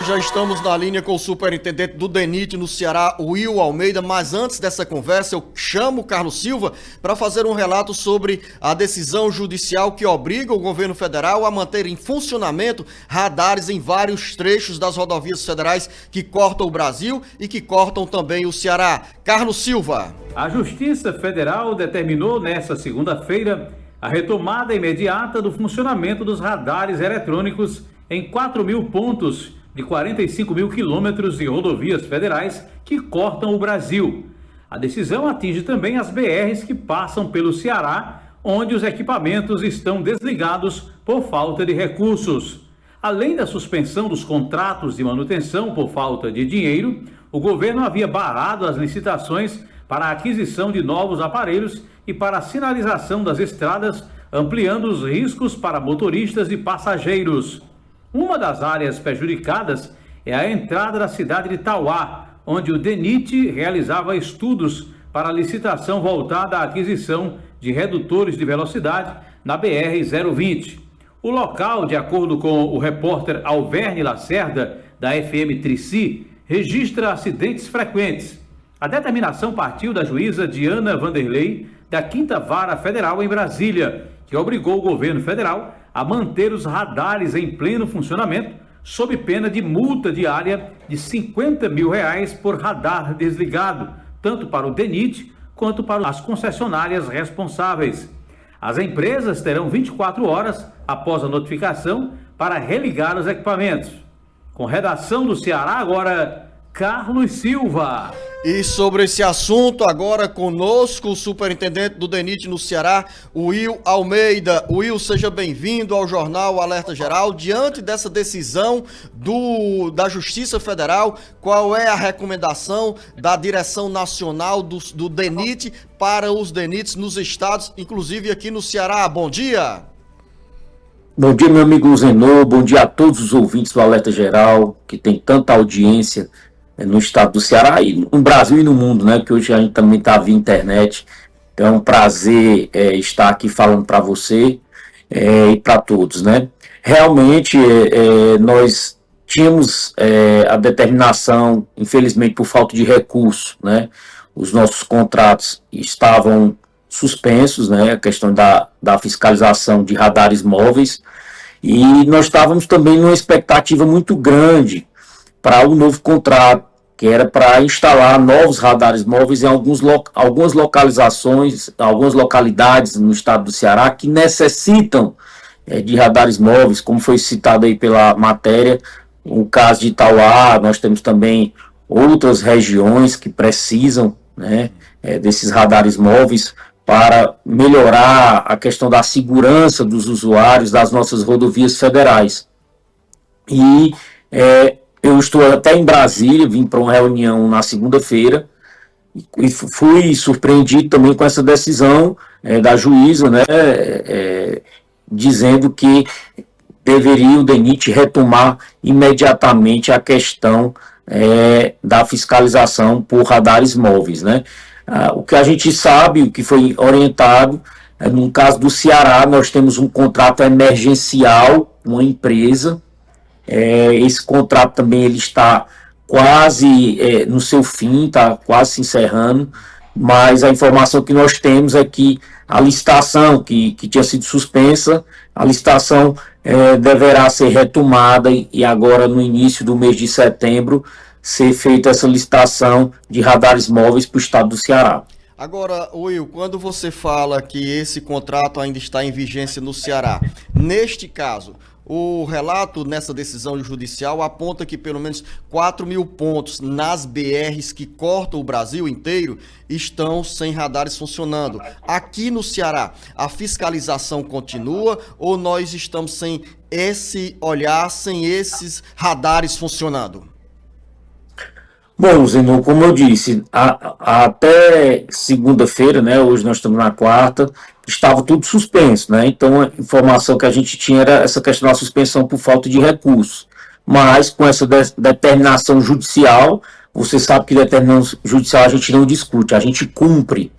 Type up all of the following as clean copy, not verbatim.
Já estamos na linha com o superintendente do DENIT no Ceará, Will Almeida, mas antes dessa conversa eu chamo o Carlos Silva para fazer um relato sobre a decisão judicial que obriga o governo federal a manter em funcionamento radares em vários trechos das rodovias federais que cortam o Brasil e que cortam também o Ceará. Carlos Silva. A Justiça Federal determinou nesta segunda-feira a retomada imediata do funcionamento dos radares eletrônicos em 4.000 pontos de 45 mil quilômetros de rodovias federais que cortam o Brasil. A decisão atinge também as BRs que passam pelo Ceará, onde os equipamentos estão desligados por falta de recursos. Além da suspensão dos contratos de manutenção por falta de dinheiro, o governo havia barrado as licitações para a aquisição de novos aparelhos e para a sinalização das estradas, ampliando os riscos para motoristas e passageiros. Uma das áreas prejudicadas é a entrada da cidade de Tauá, onde o DENIT realizava estudos para a licitação voltada à aquisição de redutores de velocidade na BR-020. O local, de acordo com o repórter Alverne Lacerda, da FM Trici, registra acidentes frequentes. A determinação partiu da juíza Diana Vanderlei, da 5ª Vara Federal em Brasília, que obrigou o governo federal a manter os radares em pleno funcionamento, sob pena de multa diária de R$50 mil por radar desligado, tanto para o DENIT quanto para as concessionárias responsáveis. As empresas terão 24 horas após a notificação para religar os equipamentos. Com redação do Ceará, agora Carlos Silva. E sobre esse assunto, agora conosco o superintendente do DENIT no Ceará, Will Almeida. Will, seja bem-vindo ao Jornal Alerta Geral. Diante dessa decisão da Justiça Federal, qual é a recomendação da direção nacional do DENIT para os DENITs nos estados, inclusive aqui no Ceará? Bom dia! Bom dia, meu amigo Zenô, bom dia a todos os ouvintes do Alerta Geral, que tem tanta audiência no estado do Ceará e no Brasil e no mundo, né? Que hoje a gente também está via internet. Então é um prazer estar aqui falando para você e para todos, né? Realmente nós tínhamos a determinação, infelizmente por falta de recurso, né? Os nossos contratos estavam suspensos, né? A questão da fiscalização de radares móveis, e nós estávamos também numa expectativa muito grande para o novo contrato, que era para instalar novos radares móveis em algumas localizações, algumas localidades no estado do Ceará que necessitam de radares móveis, como foi citado aí pela matéria, o caso de Itauá. Nós temos também outras regiões que precisam, né, desses radares móveis para melhorar a questão da segurança dos usuários das nossas rodovias federais. E eu estou até em Brasília, vim para uma reunião na segunda-feira e fui surpreendido também com essa decisão da juíza, né, dizendo que deveria o DENIT retomar imediatamente a questão da fiscalização por radares móveis, né. O que a gente sabe, o que foi orientado, no caso do Ceará, nós temos um contrato emergencial, uma empresa. Esse contrato também ele está quase no seu fim, está quase se encerrando, mas a informação que nós temos é que a licitação que tinha sido suspensa, a licitação deverá ser retomada e agora no início do mês de setembro ser feita essa licitação de radares móveis para o estado do Ceará. Agora, Will, quando você fala que esse contrato ainda está em vigência no Ceará, neste caso, o relato nessa decisão judicial aponta que pelo menos 4.000 pontos nas BRs que cortam o Brasil inteiro estão sem radares funcionando. Aqui no Ceará, a fiscalização continua ou nós estamos sem esse olhar, sem esses radares funcionando? Bom, Zenon, como eu disse, até segunda-feira, né, hoje nós estamos na quarta, estava tudo suspenso, né? Então a informação que a gente tinha era essa questão da suspensão por falta de recursos. Mas com essa determinação judicial, você sabe que determinação judicial a gente não discute, a gente cumpre.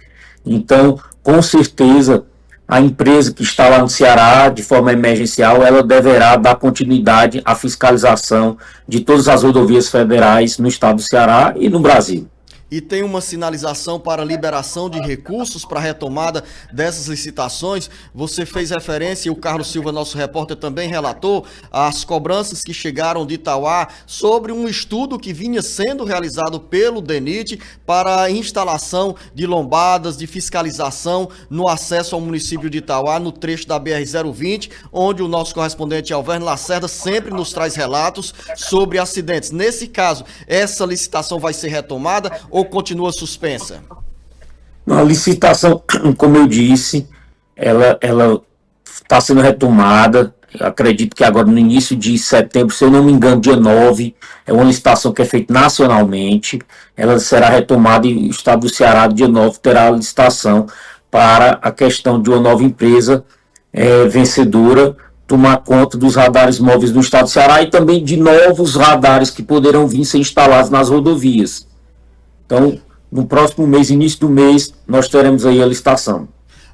Então, com certeza, a empresa que está lá no Ceará, de forma emergencial, ela deverá dar continuidade à fiscalização de todas as rodovias federais no estado do Ceará e no Brasil. E tem uma sinalização para liberação de recursos para a retomada dessas licitações. Você fez referência, e o Carlos Silva, nosso repórter, também relatou as cobranças que chegaram de Itauá sobre um estudo que vinha sendo realizado pelo DENIT para a instalação de lombadas, de fiscalização no acesso ao município de Itauá, no trecho da BR-020, onde o nosso correspondente Alverno Lacerda sempre nos traz relatos sobre acidentes. Nesse caso, essa licitação vai ser retomada ou continua suspensa? A licitação, como eu disse, ela está sendo retomada. Eu acredito que agora no início de setembro, se eu não me engano, dia 9, é uma licitação que é feita nacionalmente. Ela será retomada e o estado do Ceará, dia 9, terá a licitação para a questão de uma nova empresa vencedora tomar conta dos radares móveis do estado do Ceará e também de novos radares que poderão vir ser instalados nas rodovias. Então, no próximo mês, início do mês, nós teremos aí a licitação.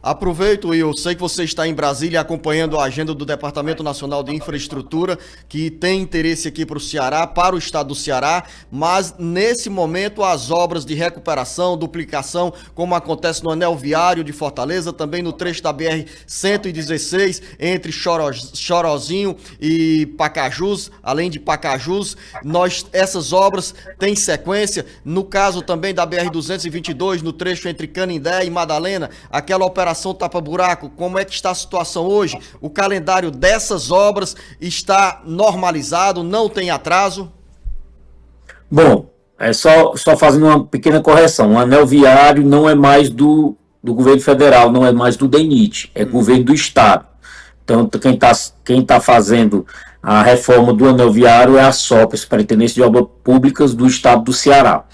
Aproveito, e eu sei que você está em Brasília acompanhando a agenda do Departamento Nacional de Infraestrutura, que tem interesse aqui para o Ceará, para o estado do Ceará, mas nesse momento as obras de recuperação, duplicação, como acontece no anel viário de Fortaleza, também no trecho da BR-116, entre Chorozinho e Pacajus, além de Pacajus, essas obras têm sequência. No caso também da BR-222, no trecho entre Canindé e Madalena, aquela operação tapa-buraco, como é que está a situação hoje? O calendário dessas obras está normalizado, não tem atraso? Bom, só fazendo uma pequena correção, o anel viário não é mais do governo federal, não é mais do DENIT, é governo do estado. Então, quem tá fazendo a reforma do anel viário é a SOPA, Superintendência de Obras Públicas do estado do Ceará.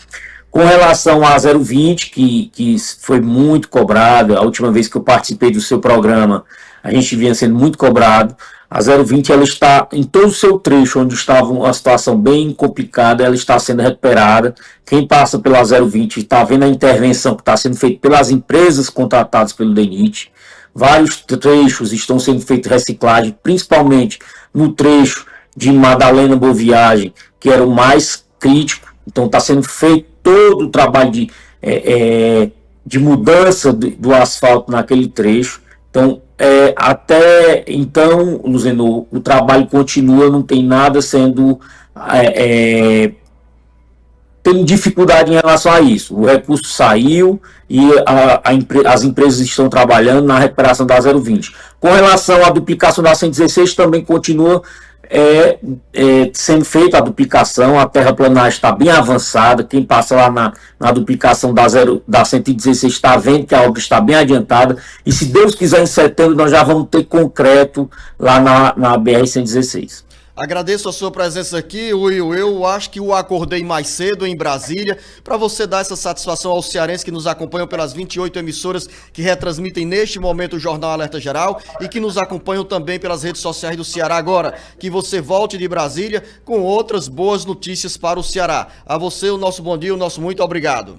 Com relação à 020, que foi muito cobrado, a última vez que eu participei do seu programa, a gente vinha sendo muito cobrado. A 020 ela está em todo o seu trecho, onde estava uma situação bem complicada, ela está sendo recuperada. Quem passa pela 020 está vendo a intervenção que está sendo feita pelas empresas contratadas pelo DENIT. Vários trechos estão sendo feitos reciclagem, principalmente no trecho de Madalena Boa Viagem, que era o mais crítico. Então está sendo feito todo o trabalho de mudança do asfalto naquele trecho. Então, até então, Luzenor, o trabalho continua, não tem nada sendo... tem dificuldade em relação a isso. O recurso saiu e as empresas estão trabalhando na recuperação da 020. Com relação à duplicação da 116, também continua sendo feita a duplicação, a terraplanagem está bem avançada. Quem passa lá na duplicação da 116 está vendo que a obra está bem adiantada, e se Deus quiser, em setembro nós já vamos ter concreto lá na BR-116. Agradeço a sua presença aqui, Will. Eu acho que o acordei mais cedo em Brasília para você dar essa satisfação aos cearenses que nos acompanham pelas 28 emissoras que retransmitem neste momento o Jornal Alerta Geral e que nos acompanham também pelas redes sociais do Ceará agora. Que você volte de Brasília com outras boas notícias para o Ceará. A você, o nosso bom dia, o nosso muito obrigado.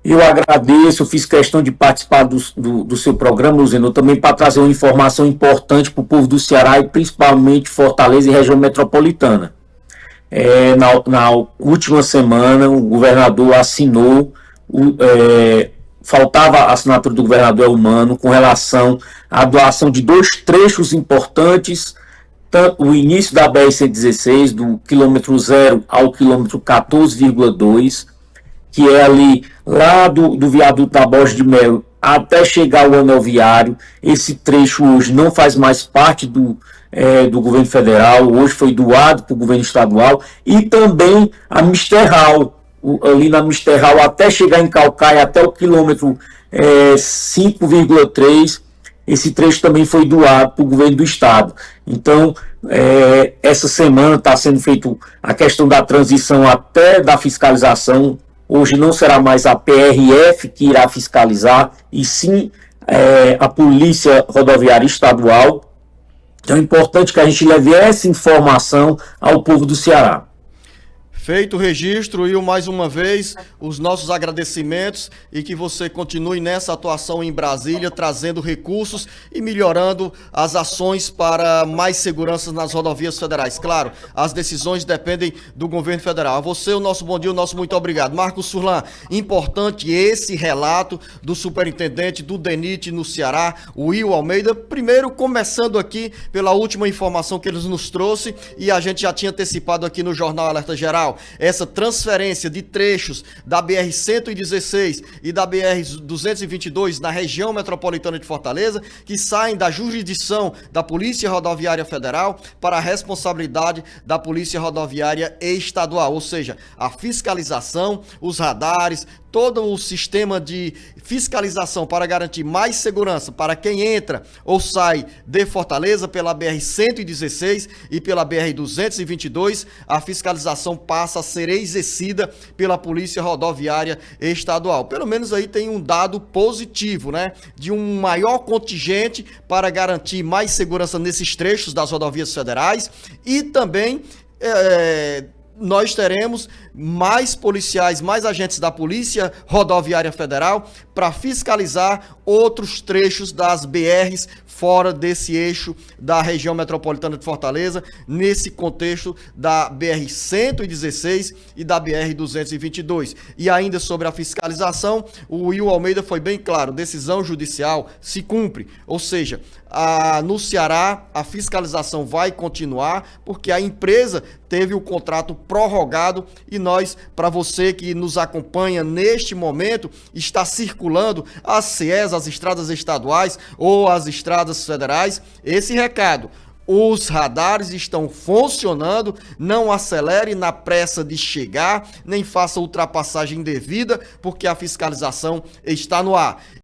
Eu agradeço, eu fiz questão de participar do seu programa, Luzenor, também para trazer uma informação importante para o povo do Ceará e principalmente Fortaleza e região metropolitana. Na última semana, o governador assinou, faltava a assinatura do governador Elmano com relação à doação de 2 trechos importantes, tanto o início da BR-116, do quilômetro 0 ao quilômetro 14,2, que é ali lá do viaduto da Borges de Melo até chegar ao anel viário. Esse trecho hoje não faz mais parte do governo federal, hoje foi doado para o governo estadual, e também a Misterral, ali na Misterral até chegar em Caucaia, até o quilômetro 5,3, esse trecho também foi doado para o governo do estado. Então, essa semana está sendo feita a questão da transição até da fiscalização. Hoje não será mais a PRF que irá fiscalizar, e sim a Polícia Rodoviária Estadual. Então é importante que a gente leve essa informação ao povo do Ceará. Feito o registro, Will, mais uma vez, os nossos agradecimentos e que você continue nessa atuação em Brasília, trazendo recursos e melhorando as ações para mais segurança nas rodovias federais. Claro, as decisões dependem do governo federal. A você, o nosso bom dia, o nosso muito obrigado. Marcos Furlan, importante esse relato do superintendente do DENIT no Ceará, o Will Almeida. Primeiro, começando aqui pela última informação que ele nos trouxe, e a gente já tinha antecipado aqui no Jornal Alerta Geral, essa transferência de trechos da BR-116 e da BR-222 na região metropolitana de Fortaleza, que saem da jurisdição da Polícia Rodoviária Federal para a responsabilidade da Polícia Rodoviária Estadual, ou seja, a fiscalização, os radares, todo o sistema de fiscalização para garantir mais segurança para quem entra ou sai de Fortaleza pela BR-116 e pela BR-222, a fiscalização passa a ser exercida pela Polícia Rodoviária Estadual. Pelo menos aí tem um dado positivo, né? De um maior contingente para garantir mais segurança nesses trechos das rodovias federais e também nós teremos mais policiais, mais agentes da Polícia Rodoviária Federal para fiscalizar outros trechos das BRs fora desse eixo da região metropolitana de Fortaleza, nesse contexto da BR-116 e da BR-222. E ainda sobre a fiscalização, o Will Almeida foi bem claro, decisão judicial se cumpre, ou seja, no Ceará a fiscalização vai continuar porque a empresa teve o contrato prorrogado e nós, para você que nos acompanha neste momento, está circulando as CEs, as estradas estaduais ou as estradas federais, esse recado. Os radares estão funcionando, não acelere na pressa de chegar, nem faça ultrapassagem indevida, porque a fiscalização está no ar.